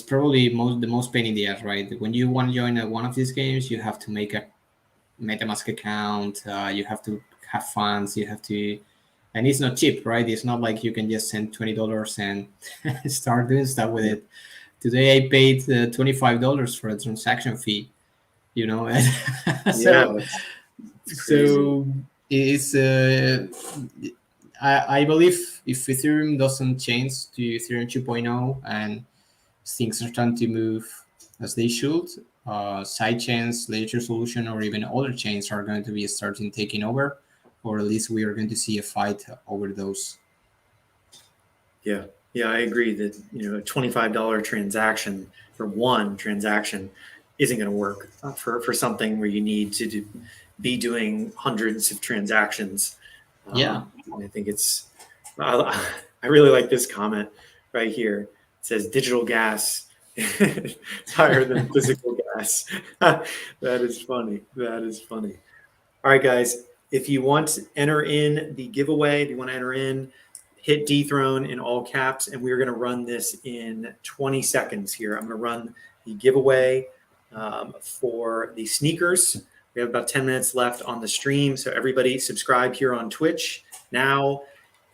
probably the most pain in the ass, right? When you want to join one of these games, you have to make a MetaMask account. You have to have funds. You have to, and it's not cheap, right? It's not like you can just send $20 and start doing stuff with Yeah, it. Today I paid $25 for a transaction fee. You know, yeah, so it's crazy. so it's I believe if Ethereum doesn't change to Ethereum 2.0 and things are starting to move as they should, sidechains, layer solution, or even other chains are going to be starting taking over, or at least we are going to see a fight over those. Yeah, yeah, I agree that a $25 transaction for one transaction isn't going to work for something where you need to be doing hundreds of transactions. Yeah, And I think I really like this comment right here. It says digital gas is higher than physical gas. That is funny. That is funny. All right, guys. if you want to enter in the giveaway, if you want to enter in, hit Dethrone in all caps, and we're going to run this in 20 seconds here. I'm going to run the giveaway for the sneakers. We have about 10 minutes left on the stream, so everybody subscribe here on Twitch now.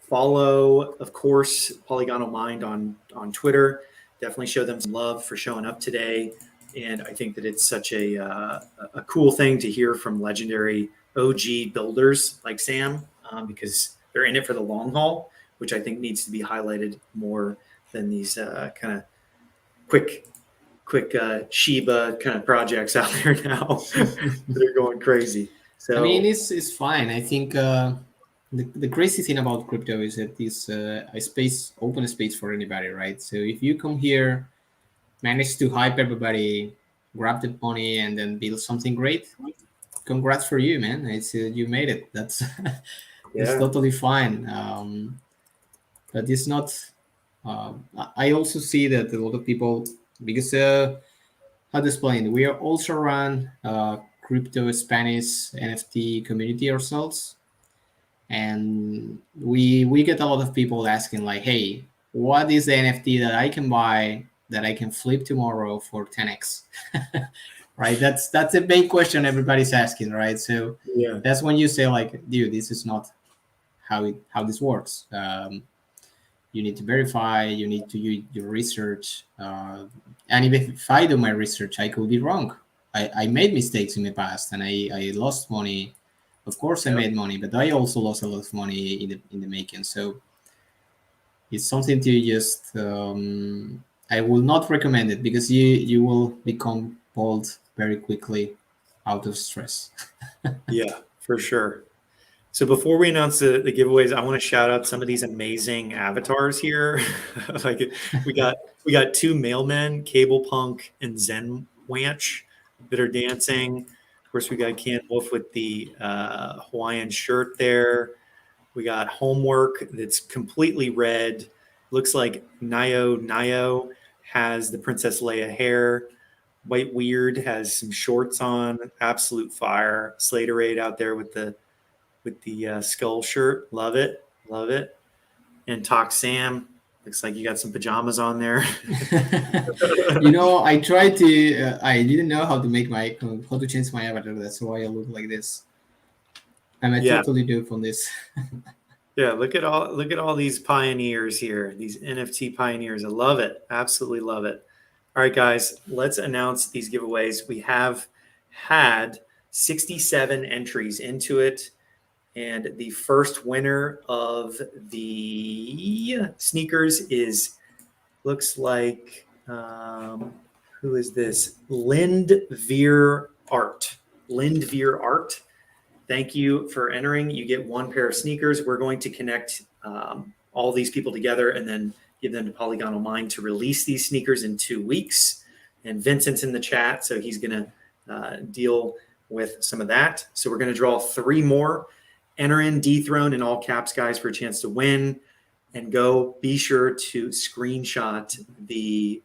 Follow, of course, Polygonal Mind on Twitter. Definitely show them some love for showing up today. And I think that it's such a cool thing to hear from legendary OG builders like Sam, because they're in it for the long haul, which I think needs to be highlighted more than these kind of quick Shiba kind of projects out there now that are going crazy. So I mean, it's fine. I think the crazy thing about crypto is that it's a space, open space for anybody, right? So if you come here, manage to hype everybody, grab the money, and then build something great, congrats for you, man. It's you made it. That's it's totally fine. But it's not. I also see that a lot of people, because how to explain, we are also run crypto Spanish NFT community ourselves, and we get a lot of people asking like, hey, what is the NFT that I can buy that I can flip tomorrow for 10x? Right, that's a big question everybody's asking, right? So that's when you say like, dude, this is not how this works. You need to verify, you need to do your research, and if I do my research, I could be wrong. I made mistakes in the past, and I lost money. Of course I made money, but I also lost a lot of money in the making. So it's something to just I will not recommend it, because you will become bold very quickly out of stress. Yeah, for sure. So before we announce the giveaways, I want to shout out some of these amazing avatars here. Like we got two mailmen, Cable Punk and Zen Wanch, that are dancing. Of course, we got Can Wolf with the Hawaiian shirt there. We got Homework that's completely red. Looks like Nio has the Princess Leia hair. White Weird has some shorts on. Absolute fire. Slaterade out there with the skull shirt. Love it. Love it. And Talk Sam. Looks like you got some pajamas on there. I tried to. I didn't know how to change my avatar. That's why I look like this. I'm a totally new on this. Yeah, look at all these pioneers here. These NFT pioneers. I love it. Absolutely love it. All right, guys, let's announce these giveaways. We have had 67 entries into it. And the first winner of the sneakers looks like, who is this? Lindveer Art. Lindveer Art. Thank you for entering. You get one pair of sneakers. We're going to connect all these people together and then give them to Polygonal Mind to release these sneakers in 2 weeks. And Vincent's in the chat, so he's going to deal with some of that. So we're going to draw 3 more. Enter in Dethrone in all caps, guys, for a chance to win. And be sure to screenshot the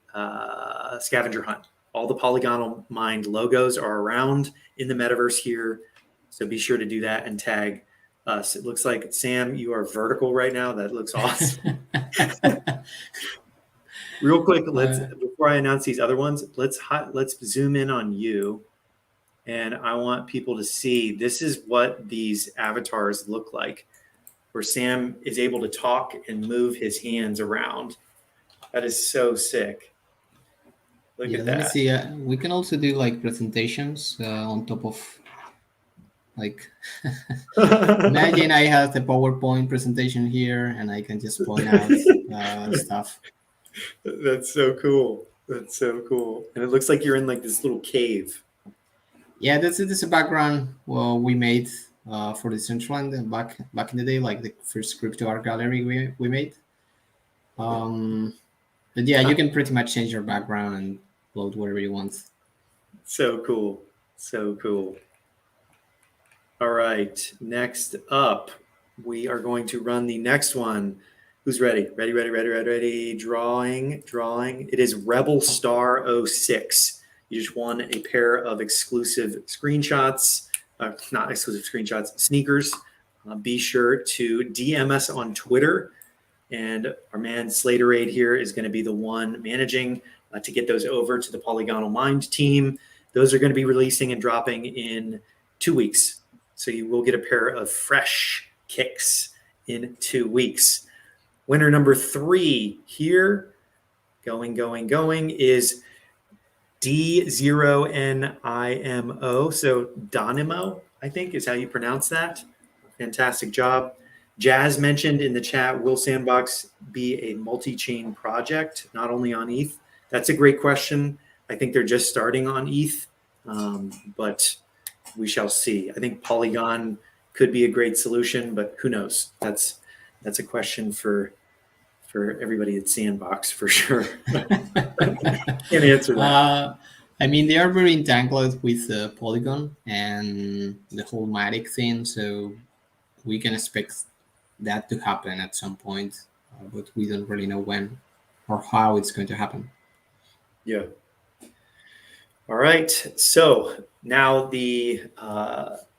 scavenger hunt. All the Polygonal Mind logos are around in the metaverse here. So be sure to do that and tag us. It looks like, Sam, you are vertical right now. That looks awesome. Real quick, before I announce these other ones, let's zoom in on you. And I want people to see, this is what these avatars look like, where Sam is able to talk and move his hands around. That is so sick. Look at that. Let me see. We can also do like presentations on top of, like, imagine I have the PowerPoint presentation here and I can just point out stuff. That's so cool. That's so cool. And it looks like you're in like this little cave. Yeah, this is a background we made for the Decentraland back in the day, like the first crypto art gallery we made. But yeah, you can pretty much change your background and load whatever you want. So cool. So cool. All right. Next up, we are going to run the next one. Who's ready? Ready. Drawing. It is Rebel Star 06. You just won a pair of exclusive screenshots not exclusive screenshots, sneakers. Be sure to DM us on Twitter. And our man Slaterade here is going to be the one managing to get those over to the Polygonal Mind team. Those are going to be releasing and dropping in 2 weeks. So you will get a pair of fresh kicks in 2 weeks. Winner number 3 here, going, is D0NIMO. So Donimo, I think is how you pronounce that. Fantastic job. Jazz mentioned in the chat, will Sandbox be a multi-chain project, not only on ETH? That's a great question. I think they're just starting on ETH, but we shall see. I think Polygon could be a great solution, but who knows? That's a question for everybody at Sandbox for sure. Can't answer that. I mean, they are very entangled with Polygon and the whole Matic thing, so we can expect that to happen at some point, but we don't really know when or how it's going to happen. Yeah. All right. So now the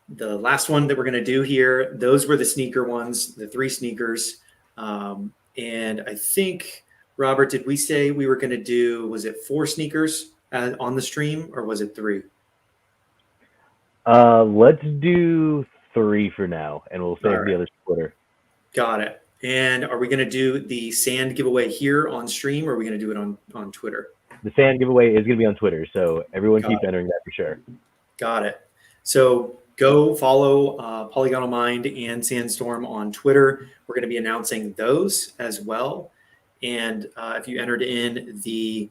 last one that we're going to do here, those were the sneaker ones, the 3 sneakers. And I think, Robert, did we say we were going to do, was it 4 sneakers on the stream, or was it 3? Let's do 3 for now, and we'll save the other Twitter. Got it. And are we going to do the sand giveaway here on stream, or are we going to do it on Twitter? The sand giveaway is going to be on Twitter, so everyone keep entering that for sure. Got it. So go follow Polygonal Mind and Sandstorm on Twitter. We're going to be announcing those as well. And if you entered in the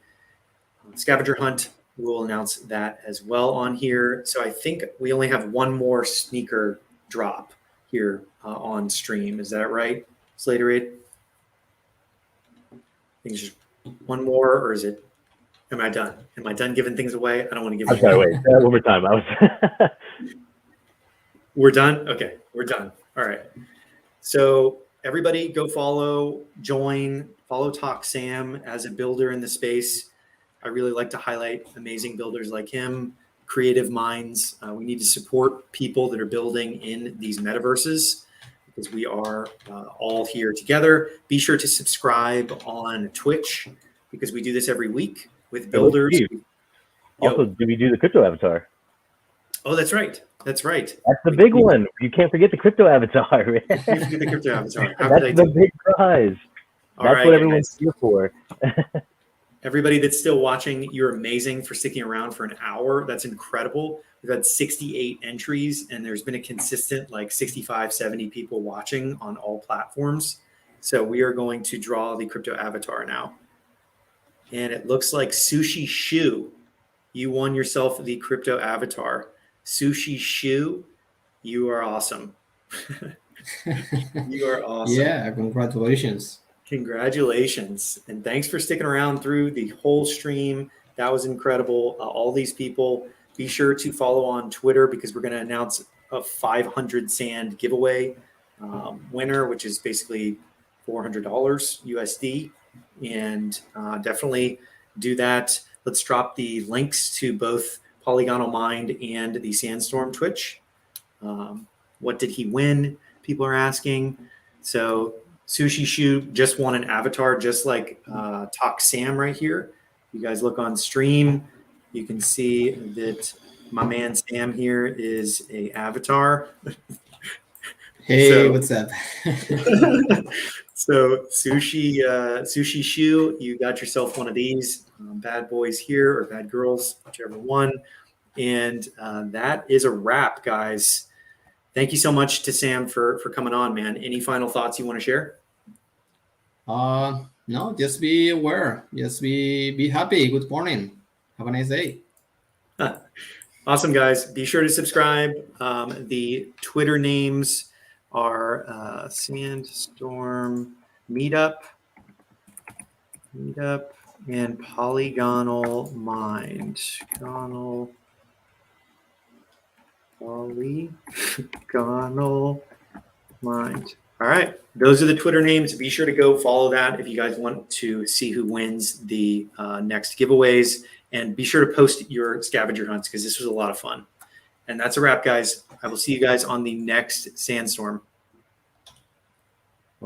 scavenger hunt, we'll announce that as well on here. So I think we only have one more sneaker drop here on stream. Is that right, Slaterade? I think it's just one more, or is it? Am I done? Am I done giving things away? I don't want to give. I'm sorry. Wait, one more time. We're done. Okay, we're done. All right. So everybody, go follow, join, follow Talk Sam as a builder in the space. I really like to highlight amazing builders like him, creative minds. We need to support people that are building in these metaverses, because we are all here together. Be sure to subscribe on Twitch, because we do this every week with builders. Also, do we do the crypto avatar? Oh, that's right. That's right. That's the big one. You can't forget the crypto avatar. The crypto avatar. That's the big prize. That's what everyone's here for. Everybody that's still watching, you're amazing for sticking around for an hour. That's incredible. We've had 68 entries, and there's been a consistent like 65, 70 people watching on all platforms. So we are going to draw the crypto avatar now. And it looks like Sushi Shoe. You won yourself the crypto avatar. Sushi Shoe, you are awesome. You are awesome. Yeah, congratulations. Congratulations. And thanks for sticking around through the whole stream. That was incredible. All these people, be sure to follow on Twitter, because we're going to announce a 500 sand giveaway winner, which is basically $400 USD. And definitely do that. Let's drop the links to both Polygonal Mind and the Sandstorm Twitch. What did he win? People are asking. So Sushi Shoe just won an avatar, just like Talk Sam right here. You guys look on stream, you can see that my man Sam here is a avatar. Hey, what's up? So Sushi Shoe, you got yourself one of these bad boys here, or bad girls, whichever one. And that is a wrap, guys. Thank you so much to Sam for coming on, man. Any final thoughts you want to share? No, just be aware. Just be happy. Good morning. Have a nice day. Awesome, guys. Be sure to subscribe. The Twitter names are Sandstorm, Meetup, and Polygonal Mind. Polygonal Mind. All right. Those are the Twitter names. Be sure to go follow that if you guys want to see who wins the next giveaways. And be sure to post your scavenger hunts, because this was a lot of fun. And that's a wrap, guys. I will see you guys on the next Sandstorm.